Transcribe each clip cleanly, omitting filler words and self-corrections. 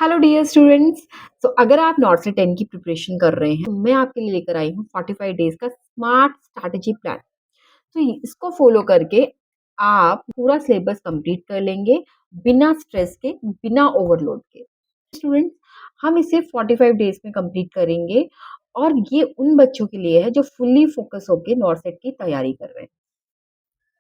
Hello dear students. अगर आप north से 10 की प्रिपरेशन कर रहे हैं तो मैं आपके लिए लेकर आई हूँ 45 डेज का स्मार्ट स्ट्रैटेजी प्लान। इसको फॉलो करके आप पूरा सिलेबस कंप्लीट कर लेंगे बिना स्ट्रेस के, बिना ओवरलोड के। स्टूडेंट्स, हम इसे 45 डेज में कंप्लीट करेंगे और ये उन बच्चों के लिए है जो फुल्ली फोकस होकर नॉर्थ सेट की तैयारी कर रहे हैं।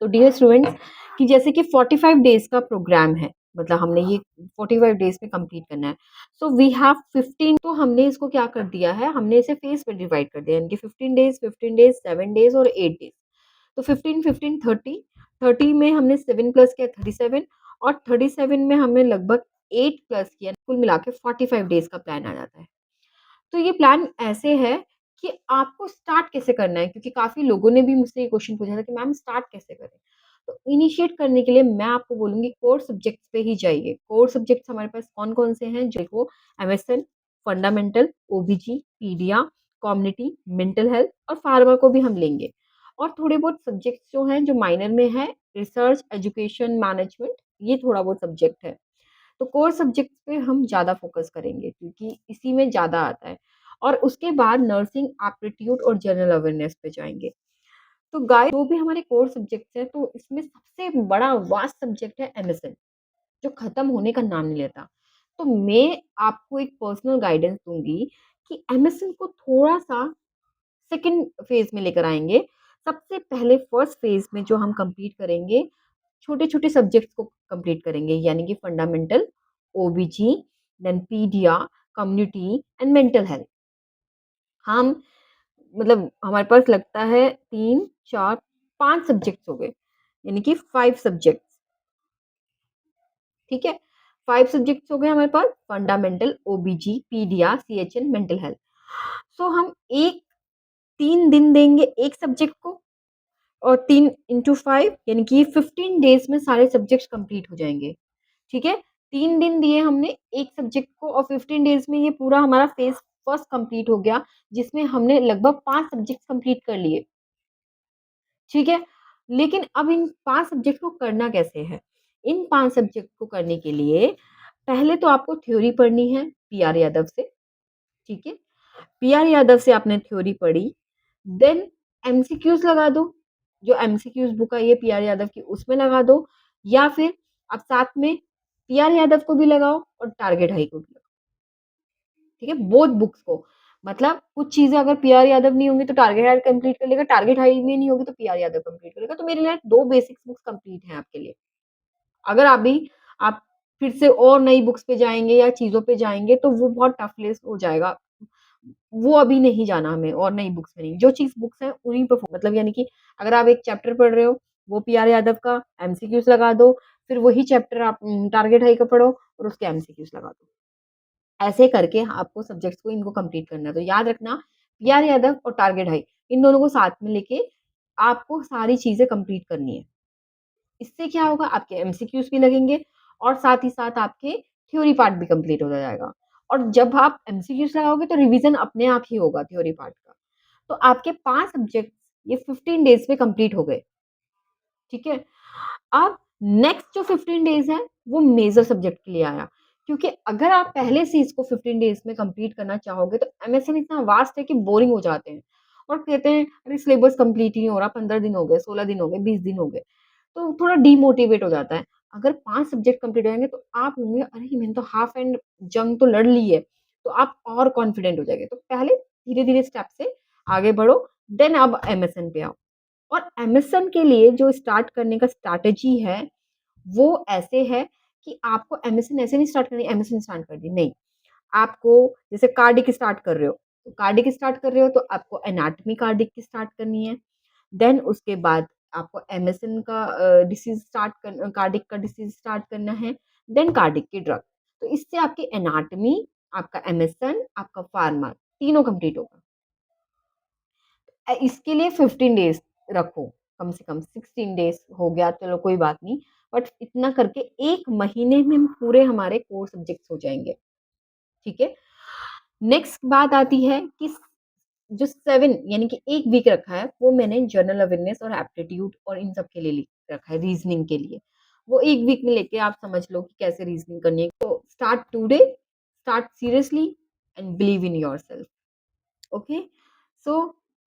तो डियर स्टूडेंट्स, कि जैसे कि 45 डेज का प्रोग्राम है, मतलब हमने ये 45 डेज में कंप्लीट करना है। So we have 15। तो हमने इसको क्या कर दिया है, हमने इसे फेज में डिवाइड कर दिया, यानी कि 15 डेज 7 डेज और 8 डेज। तो 15 15 30, 30 में हमने 7 प्लस किया 37, और 37 में हमने लगभग 8 प्लस किया, कुल मिला के 45 डेज का प्लान आ जाता है। तो ये प्लान ऐसे है कि आपको स्टार्ट कैसे करना है, क्योंकि काफ़ी लोगों ने भी मुझसे ये क्वेश्चन पूछा था कि मैम स्टार्ट कैसे करें? तो इनिशिएट करने के लिए मैं आपको बोलूँगी कोर सब्जेक्ट्स पे ही जाइए। कोर सब्जेक्ट्स हमारे पास कौन-कौन से हैं? देखो, MSN, fundamental, OBG, pedia, community, mental health और फार्मा को भी हम लेंगे। और थोड़े बहुत सब्जेक्ट्स जो हैं, जो माइनर में है, रिसर्च, एजुकेशन, मैनेजमेंट, ये थोड़ा बहुत सब्जेक्ट है। तो कोर सब्जेक्ट्स पे हम ज़्यादा फोकस करेंगे क्योंकि इसी में ज़्यादा आता है। और उसके बाद नर्सिंग, एप्टीट्यूड और जनरल अवेयरनेस पे जाएँगे। तो गाइस, जो भी हमारे कोर सब्जेक्ट्स हैं, तो इसमें सबसे बड़ा वास्ट सब्जेक्ट है एमएसएन, जो खत्म होने का नाम नहीं लेता। तो मैं आपको एक पर्सनल गाइडेंस दूँगी कि एमएसएन को थोड़ा-सा सेकंड फेज़ में लेकर आएँगे। सबसे पहले फर्स्ट फेज़ में जो हम कंप्लीट करेंगे, छोटे-छोटे सब्जेक्ट्स को कंप्लीट करेंगे, यानी कि fundamental, OBG, then pedia, community and mental health. हम मतलब हमारे पास लगता है 3, 4, 5 सब्जेक्ट्स हो गए, यानी कि 5 सब्जेक्ट्स, ठीक है? 5 सब्जेक्ट्स हो गए हमारे पास, fundamental, OBG, pedia, CHN, mental health. हम 3 दिन देंगे एक सब्जेक्ट को, और 3 इंटू 5 यानी कि 15 डेज़ में सारे सब्जेक्ट्स कंप्लीट हो जाएँगे, ठीक है? 3 दिन दिए हमने एक सब्जेक्ट को, और 15 डेज़ में ये पूरा हमारा फेज़ फर्स्ट कंप्लीट हो गया, जिसमें हमने लगभग 5 सब्जेक्ट्स कंप्लीट कर लिए, ठीक है? लेकिन अब इन 5 सब्जेक्ट को करना कैसे है? इन 5 सब्जेक्ट को करने के लिए पहले तो आपको थ्योरी पढ़नी है पीआर यादव से, ठीक है? पीआर यादव से आपने थ्योरी पढ़ी, देन एमसीक्यूज़ लगा दो, जो एमसीक्यूज़ बुक आई है पीआर यादव की उसमें लगा दो, या फिर आप साथ में पीआर यादव को भी लगाओ और टारगेट हाई को भी लगाओ, ठीक है? बोथ बुक्स को, मतलब कुछ चीज़ें अगर पीआर यादव नहीं होंगी तो टारगेट हाई कंप्लीट कर लेगा, टारगेट हाई में नहीं होगी तो पीआर यादव कंप्लीट करेगा, तो मेरे लिए 2 बेसिक्स बुक्स कंप्लीट हैं आपके लिए। अगर अभी आप फिर से और नई बुक्स पे जाएँगे या चीज़ों पे जाएँगे तो वो बहुत टफ लिस्ट हो जाएगा। वो अभी नहीं जाना हमें, और नई बुक्स में नहीं। जो चीज़ बुक्स हैं उन्हीं पे मतलब यानी कि अगर आप एक चैप्टर पढ़ रहे हो, वो पीआर यादव का एमसीक्यूज़ लगा दो, फिर वही चैप्टर आप टारगेट हाई का पढ़ो और उसके एमसीक्यूज़ लगा दो। ऐसे करके आपको सब्जेक्ट्स को इनको कंप्लीट करना है। तो याद रखना, पीआर यादव और टारगेट हाई, इन दोनों को साथ में लेके आपको सारी चीज़ें कंप्लीट करनी है। इससे क्या होगा, आपके एमसीक्यूज़ भी लगेंगे और साथ ही साथ आपके थ्योरी पार्ट भी कंप्लीट होता जाएगा। और जब आप एमसीक्यूज़ लगाओगे तो रिवीजन अपने आप ही होगा थ्योरी पार्ट का। तो आपके 5 सब्जेक्ट्स ये 15 डेज़ में कंप्लीट हो गए, ठीक है? अब नेक्स्ट जो 15 डेज़ है, वो मेजर सब्जेक्ट के लिए आया। क्योंकि अगर आप पहले से इसको 15 डेज़ में कंप्लीट करना चाहोगे तो एमएसएन इतना वास्ट है कि बोरिंग हो जाते हैं और कहते हैं अरे सिलेबस कंप्लीट ही नहीं हो रहा, 15 दिन हो गए, 16 दिन हो गए, 20 दिन हो गए। तो थोड़ा डीमोटिवेट हो जाता है। अगर 5 सब्जेक्ट कंप्लीट हो जाएँगे तो आप होंगे, अरे मैंने तो हाफ एंड जंग तो लड़ ली है, तो आप और कॉन्फिडेंट हो जाएँगे। तो पहले धीरे-धीरे स्टेप से आगे बढ़ो, देन अब एमएसएन पे आओ। और एमएसएन के लिए जो स्टार्ट करने का स्ट्रैटेजी है, वो ऐसे है कि आपको एमएसएन ऐसे नहीं स्टार्ट करनी, एमएसएन स्टार्ट कर दी, नहीं। आपको जैसे कार्डिक स्टार्ट कर रहे हो, तो कार्डिक स्टार्ट कर रहे हो तो आपको एनाटॉमी कार्डिक की स्टार्ट करनी है। देन उसके बाद आपको एमएसएन का डिसीज़ कार्डिक का डिसीज़ स्टार्ट करना है, देन कार्डिक की ड्रग। तो इससे आपकी एनाटॉमी, आपका एमएसएन, आपका फार्मा तीनों कंप्लीट होगा। इसके लिए 15 डेज़ रखो, कम से कम 16 डेज़ हो गया चलो कोई बात नहीं, बट इतना करके 1 महीने में पूरे हमारे कोर सब्जेक्ट्स हो जाएँगे, ठीक है? नेक्स्ट बात आती है कि जो 7 यानी कि 1 वीक रखा है, वो मैंने जनरल अवेयरनेस और एप्टीट्यूड और इन सब के लिए रखा है, रीज़निंग के लिए। वो 1 वीक में लेके आप समझ लो कि कैसे रीज़निंग करनी है। तो start today, start seriously and believe in yourself. Okay. So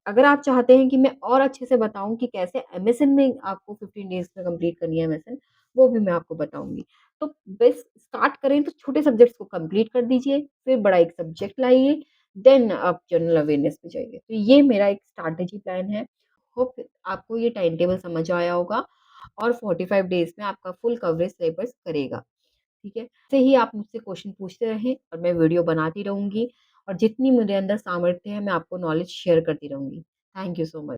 अगर आप चाहते हैं कि मैं और अच्छे से बताऊँ कि कैसे एमएसएन में आपको 15 डेज़ में कंप्लीट करनी है एमएसएन, वो भी मैं आपको बताऊँगी। तो बस स्टार्ट करें तो छोटे सब्जेक्ट्स को कंप्लीट कर दीजिए, फिर बड़ा एक सब्जेक्ट लाइए, देन आप जनरल अवेयरनेस पे जाइए। तो ये मेरा एक स्ट्रैटेजी प्लान है। होप आपको ये टाइम टेबल समझ आया होगा और 45 डेज़ में आपका फुल कवरेज सिलेबस करेगा। ठीक है? ऐसे ही आप मुझसे क्वेश्चन पूछते रहें और मैं वीडियो बनाती रहूँगी और जितनी मेरे अंदर सामर्थ्य है मैं आपको नॉलेज शेयर करती रहूँगी। Thank you so much.